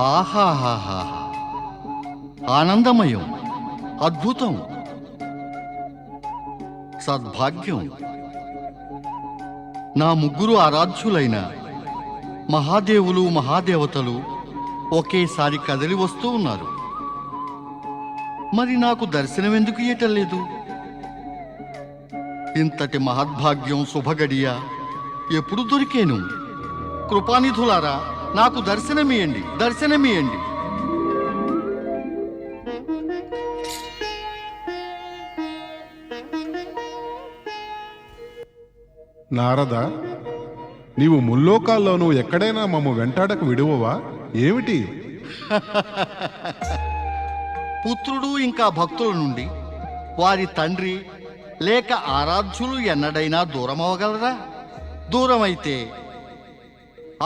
ఆహాహాహా, ఆనందమయం, అద్భుతం, సద్భాగ్యం. నా ముగ్గురు ఆరాధ్యులైన మహాదేవులు మహాదేవతలు ఒకేసారి కదిలి వస్తూ ఉన్నారు. మరి నాకు దర్శనం ఎందుకు ఇయ్యటం లేదు? ఇంతటి మహద్భాగ్యం శుభగడియ ఎప్పుడు దొరికేను? కృపానిధులారా, నాకు దర్శనమియండి, దర్శనమియండి. నారద, నీవు ముల్లోకాల్లోనూ ఎక్కడైనా మమ్ము వెంటాడక విడువవా ఏమిటి? పుత్రుడు ఇంకా భక్తుల నుండి వారి తండ్రి లేక ఆరాధ్యులు ఎన్నడైనా దూరమవగలరా? దూరమైతే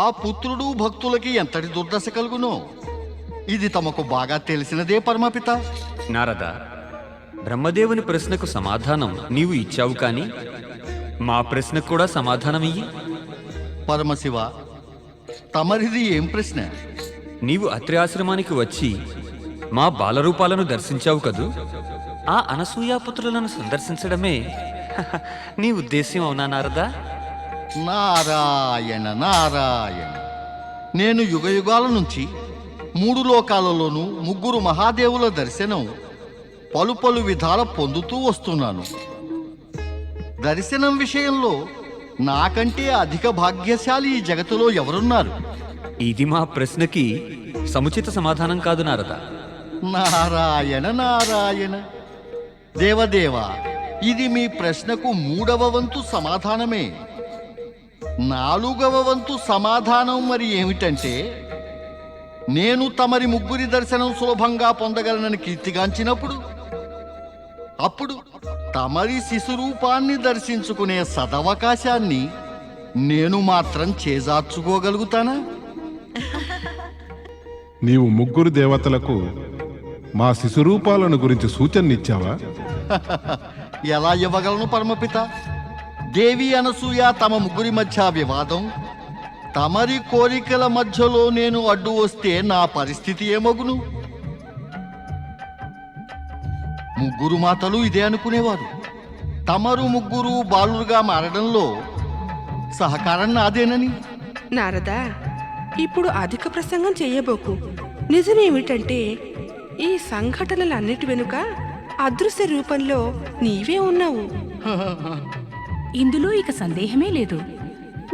ఆ పుత్రుడు భక్తులకి ఎంతటి దుర్దశ కలుగునో ఇది తమకు బాగా తెలిసినదే పరమపిత. నారద, బ్రహ్మదేవుని ప్రశ్నకు సమాధానం నీవు ఇచ్చావు కాని మా ప్రశ్నకు కూడా సమాధానమియ్యి. పరమశివ, తమరిది ఏం ప్రశ్న? నీవు అత్రి ఆశ్రమానికి వచ్చి మా బాలరూపాలను దర్శించావు కదూ. ఆ అనసూయాపుత్రులను సందర్శించడమే నీ ఉద్దేశ్యం అవునా నారదా? నారాయణ నారాయణ, నేను యుగయుగాల నుంచి 3 లోకాలలోనూ ముగ్గురు మహాదేవుల దర్శనం పలు పలు విధాల పొందుతూ వస్తున్నాను. దర్శనం విషయంలో నాకంటే అధిక భాగ్యశాలి ఈ జగత్తులో ఎవరున్నారు? ఇది మా ప్రశ్నకి సముచిత సమాధానం కాదు నారద. నారాయణ నారాయణ, దేవదేవ, ఇది మీ ప్రశ్నకు 3వ వంతు సమాధానమే. 4వ వంతు సమాధానం మరి ఏమిటంటే, నేను తమరి ముగ్గురి దర్శనం సులభంగా పొందగలనని కీర్తిగాంచినప్పుడు అప్పుడు తమరి శిశురూపాన్ని దర్శించుకునే సదవకాశాన్ని నేను మాత్రం చేజార్చుకోగలుగుతానా? నీవు ముగ్గురు దేవతలకు మా శిశురూపాలను గురించి సూచననిచ్చావా? ఎలా ఇవ్వగలను పరమపిత? దేవి అనసూయ తమ ముగ్గురి మధ్య వివాదం, తమరి కోరికల మధ్యలో నేను అడ్డు వస్తే నా పరిస్థితి ఏమగును? ముగ్గురు మాతలు ఇదే అనుకునేవారు. తమరు ముగ్గురు బాలురుగా మారడంలో సహకారం నాదేనని. నారదా, ఇప్పుడు అధిక ప్రసంగం చేయబోకు. నిజమేమిటంటే ఈ సంఘటనలన్నిటి వెనుక అదృశ్య రూపంలో నీవే ఉన్నావు. ఇందులో ఇక సందేహమే లేదు.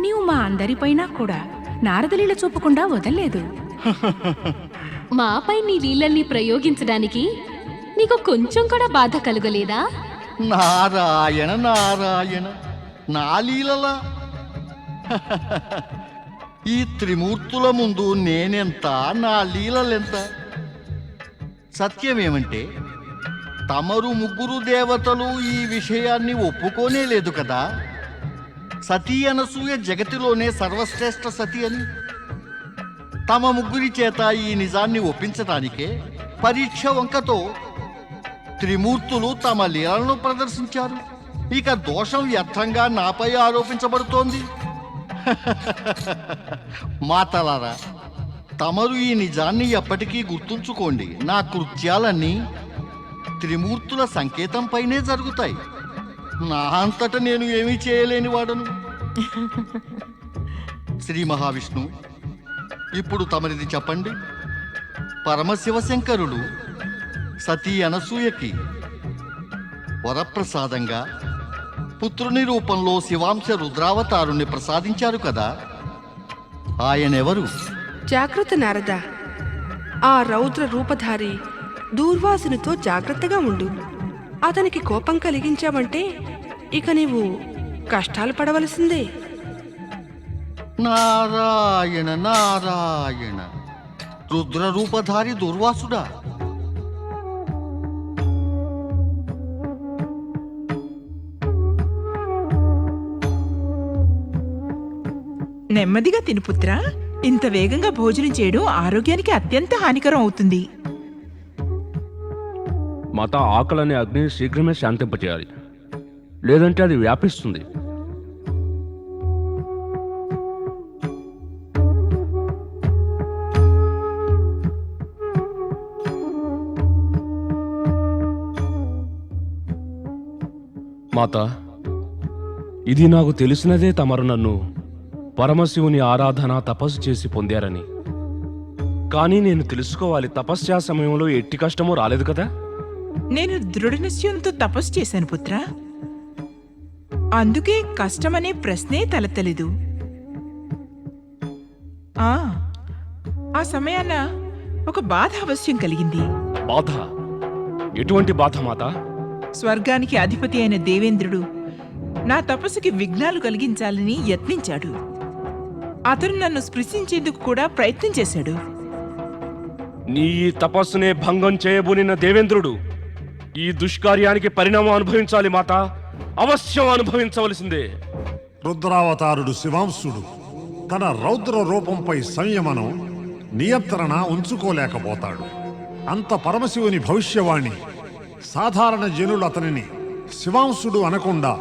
నీవు మా అందరిపైన కూడా నారదలీల చూపకుండా వదల్లేదు. మాపై నీ లీలల్ని ప్రయోగించడానికి నీకు కొంచెం కూడా బాధ కలుగలేదా? నారాయణ నారాయణ, నా లీలలా? ఈ త్రిమూర్తుల ముందు నేనెంత, నా లీలలెంత? సత్యమేమంటే తమరు ముగ్గురు దేవతలు ఈ విషయాన్ని ఒప్పుకోనే లేదు కదా. సతీ అనసూయ జగతిలోనే సర్వశ్రేష్ఠ సతి అని. తమ ముగ్గురి చేత ఈ నిజాన్ని ఒప్పించటానికే పరీక్ష వంకతో త్రిమూర్తులు తమ లీలలను ప్రదర్శించారు. ఇక దోషం వ్యర్థంగా నాపై ఆరోపించబడుతోంది. మాతలారా, తమరు ఈ నిజాన్ని ఎప్పటికీ గుర్తుంచుకోండి. నా కృత్యాలన్నీ త్రిమూర్తుల సంకేతంపైనే జరుగుతాయి. నా అంతట నేను ఏమీ చేయలేని వాడను. శ్రీ మహావిష్ణు, ఇప్పుడు తమరిది చెప్పండి. పరమశివశంకరుడు సతీ అనసూయకి వరప్రసాదంగా పుత్రుని రూపంలో శివాంశ రుద్రావతారుణ్ణి ప్రసాదించారు కదా. ఆయనెవరు? జాగ్రత్త నారదా, ఆ రౌద్ర రూపధారి దూర్వాసునితో జాగ్రత్తగా ఉండు. అతనికి కోపం కలిగించావంటే ఇక నీవు కష్టాలు పడవలసిందే. నారాయణ నారాయణ, రుద్ర రూపధారి దుర్వాసుడా? నెమ్మదిగా తిను పుత్రా. ఇంత వేగంగా భోజనం చేయడం ఆరోగ్యానికి అత్యంత హానికరం అవుతుంది. మాత, ఆకలనే అగ్నిని శీఘ్రమే శాంతింపచేయాలి, లేదంటే అది వ్యాపిస్తుంది. మాత, ఇది నాకు తెలిసినదే తమరు నన్ను పరమశివుని ఆరాధన తపస్సు చేసి పొందారని. కానీ నేను తెలుసుకోవాలి, తపస్యా సమయంలో ఎట్టి కష్టమూ రాలేదు కదా? నేను దృఢ నిశ్చయంతో తపస్సు చేశాను పుత్ర. అందుకే కష్టమనే ప్రశ్నే తలెత్తలేదు. ఆ సమయాన ఒక బాధ అవశ్యం కలిగింది. బాధ? ఎటువంటి బాధ మాత? స్వర్గానికి అధిపతి అయిన దేవేంద్రుడు నా తపస్సుకి విఘ్నాలు కలిగించాలని యత్నించాడు. అతను నన్ను స్పృశించేందుకు కూడా ప్రయత్నం చేశాడు. నీ ఈ తపస్సునే భంగం చేయబోనిన దేవేంద్రుడు ఈ దుష్కార్యానికి పరిణామం అనుభవించాలి మాత, అవశ్యం అనుభవించవలసిందే. రుద్రావతారుడు శివాంశుడు తన రౌద్ర రూపంపై సంయమనం, నియంత్రణ ఉంచుకోలేకపోతాడు. అంత పరమశివుని భవిష్యవాణి సాధారణ జనులు అతనిని శివాంశుడు అనకుండా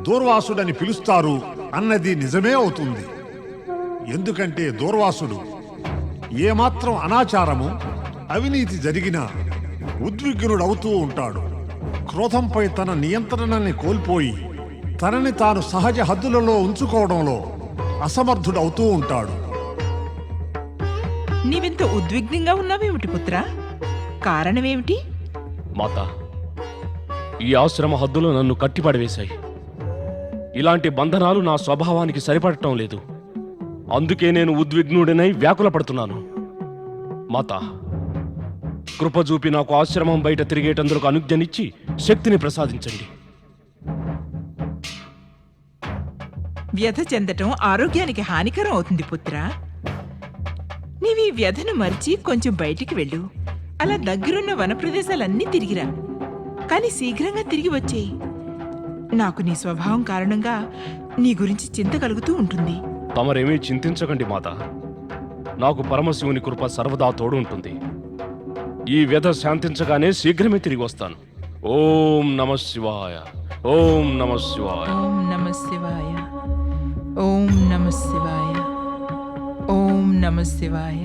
దూర్వాసుడని పిలుస్తారు అన్నది నిజమే అవుతుంది. ఎందుకంటే దూర్వాసుడు ఏమాత్రం అనాచారము, అవినీతి జరిగినా ఉద్విగ్నుడవుతూ ఉంటాడు. క్రోధంపై తన నియంత్రణని కోల్పోయి తనని తాను సహజ హద్దులలో ఉంచుకోవడంలో అసమర్థుడవుతూ ఉంటాడు. నీవింత ఉద్విగ్నంగా ఉన్నావేమిటి పుత్ర? కారణమేమిటి? మాత, ఈ ఆశ్రమ హద్దులు నన్ను కట్టిపడవేశాయి. ఇలాంటి బంధనాలు నా స్వభావానికి సరిపడటం లేదు. అందుకే నేను ఉద్విగ్నుడినై వ్యాకుల పడుతున్నాను. మాత, కృప చూపి నాకు ఆశ్రమం బయట తిరిగేటందుకు అనుజ్ఞనిచ్చి శక్తిని ప్రసాదించండి. వ్యధ చెందటం ఆరోగ్యానికి హానికరం అవుతుంది పుత్ర. నీవి వ్యధను మరిచి కొంచెం బయటికి వెళ్ళు. అలా దగ్గరున్న వన ప్రదేశాలన్నీ తిరిగిరా. కానీ శీఘ్రంగా తిరిగి వచ్చేయి. నాకు నీ స్వభావం కారణంగా నీ గురించి చింత కలుగుతూ ఉంటుంది. తమరేమీ చింతించకండి మాత, నాకు పరమశివుని కృప సర్వదా తోడు ఉంటుంది. ఈ వ్యధ శాంతించగానే శీఘ్రమే తిరిగి వస్తాను. ఓం నమ శివాయ, ఓం నమ శివాయ. ఓం నమ శివాయ, ఓం నమ శివాయ, ఓం నమ శివాయ,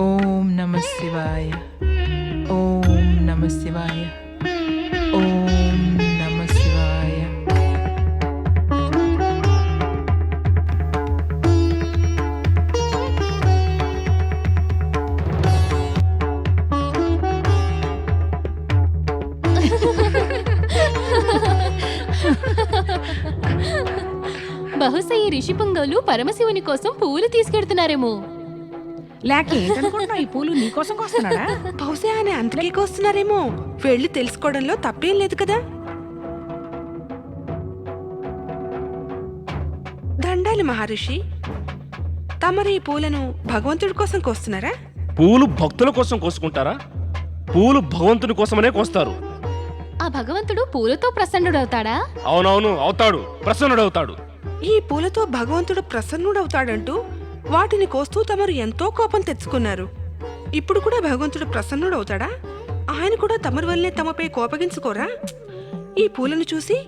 ఓం నమ శివాయ, ఓం నమ శివాయ, ఓం నమ శివాయ. బహుశా ఈ ఋషి పుంగవులు పరమశివుని కోసం పువ్వులు తీసుకెడుతున్నారేమో. లేక ఏంటనుకుంటున్నావు? ఈ పూలు నీకోసం కోస్తున్నాడా? బహుశా ఆయన అంతకే కోస్తున్నారేమో. వెళ్ళి తెలుసుకోవడంలో తప్పేం లేదు కదా. దండాలి మహర్షి, తమరు ఈ పూలను భగవంతుడి కోసం కోస్తున్నారా? పూలు భక్తుల కోసం కోసుకుంటారా? పూలు భగవంతుని కోసమనే కోస్తారు. ఆ భగవంతుడు పూలతో ప్రసన్నుడవుతాడా? అవునవును, అవుతాడు, ప్రసన్నుడవుతాడు. ఈ పూలతో భగవంతుడు ప్రసన్నుడవుతాడంటూ వాటిని కోస్తూ తమరు ఎంతో కోపం తెచ్చుకున్నారు. ఇప్పుడు కూడా భగవంతుడు ప్రసన్నుడవుతాడా? ఆయన కూడా తమరి వల్లే తమపై కోపగించుకోరా? ఈ పూలను చూసి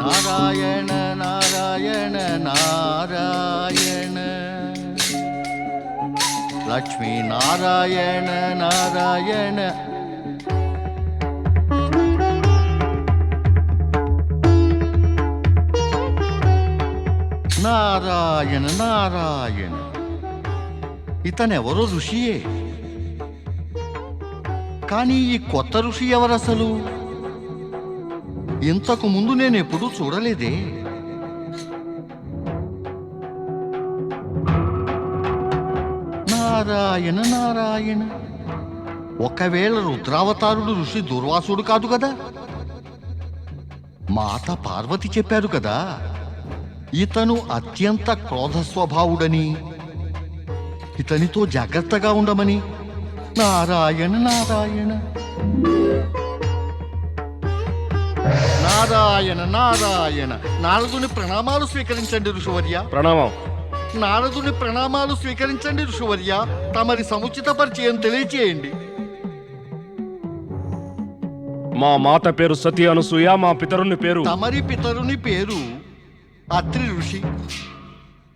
నారాయణ నారాయణ నారాయణ, లక్ష్మీ నారాయణ నారాయణ. నారాయణ నారాయణ, ఇతనెవరో ఋషియే. కానీ ఈ కొత్త ఋషి ఎవరసలు? ఇంతకు ముందు నేనెప్పుడూ చూడలేదే. నారాయణ నారాయణ, ఒకవేళ రుద్రావతారుడు ఋషి దుర్వాసుడు కాదు కదా? మాత పార్వతి చెప్పారు కదా ఇతను అత్యంత క్రోధ స్వభావుడని, ఇతనితో జాగ్రత్తగా ఉండమని. నారాయణ నారాయణ నారాయణ నారాయణ. నారదుని ప్రణామాలు స్వీకరించండి ఋషివర్య. ప్రణామం. నారదుని ప్రణామాలు స్వీకరించండి ఋషివర్య. తమరి సముచిత పరిచయం తెలియచేయండి. మా మాత పేరు సతీ అనసూయ, మా పితరుని పేరు. తమరి పితరుని పేరు అత్రి ఋషి.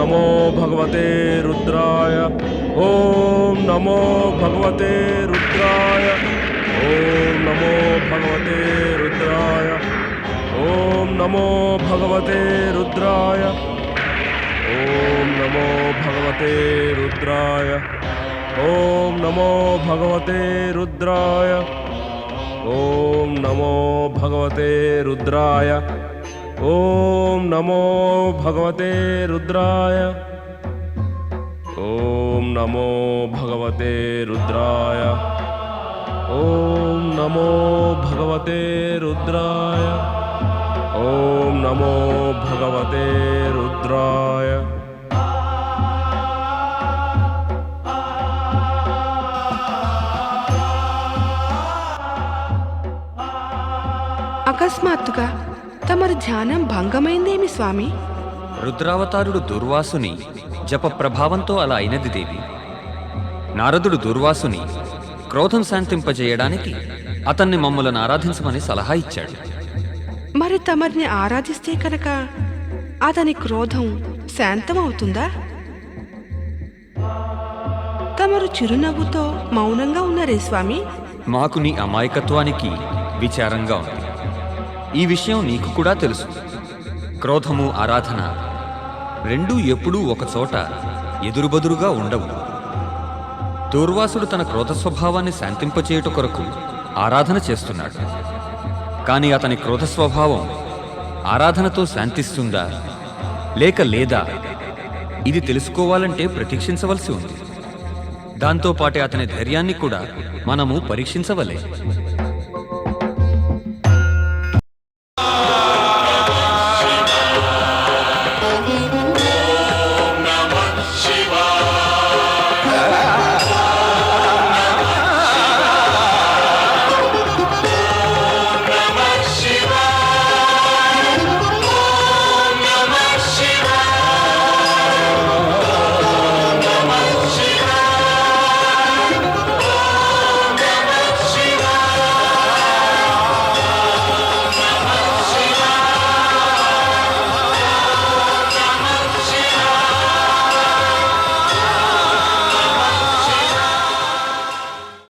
నమో భగవతే రుద్రాయ ఓం నమో భగవతే రుద్రాయ ఓం నమో భగవతే రుద్రాయ ఓం నమో భగవతే రుద్రాయ ఓం నమో భగవతే రుద్రాయ ఓం నమో భగవతే రుద్రాయ ఓం నమో భగవతే రుద్రాయ ఓం నమో భగవతే రుద్రాయ ఓం నమో భగవతే రుద్రాయ ఓం నమో భగవతే రుద్రాయ ఓం నమో భగవతే రుద్రాయ అకస్మాత్తుగా తమరి ధ్యానం భంగమైందేమి స్వామి? రుద్రావతారుడు దుర్వాసుని జప ప్రభావంతో అలా అయినది దేవి. నారదుడు దుర్వాసుని క్రోధం శాంతింపజేయడానికి అతన్ని మమ్ములను ఆరాధించమని సలహా ఇచ్చాడు. మరి తమరిని ఆరాధిస్తే కనుక అతని క్రోధం శాంతమవుతుందా? తమరు చిరునవ్వుతో మౌనంగా ఉన్నారే స్వామి? మాకు నీ అమాయకత్వానికి విచారంగా ఉంది. ఈ విషయం నీకు కూడా తెలుసు. క్రోధము ఆరాధన రెండూ ఎప్పుడూ ఒకచోట ఎదురుబదురుగా ఉండవు. దూర్వాసుడు తన క్రోధ స్వభావాన్ని శాంతింపచేయుట కొరకు ఆరాధన చేస్తున్నాడు. కానీ అతని క్రోధ స్వభావం ఆరాధనతో శాంతిస్తుందా లేక లేదా ఇది తెలుసుకోవాలంటే ప్రతీక్షించవలసి ఉంది. దాంతోపాటే అతని ధైర్యాన్ని కూడా మనము పరీక్షించవలే.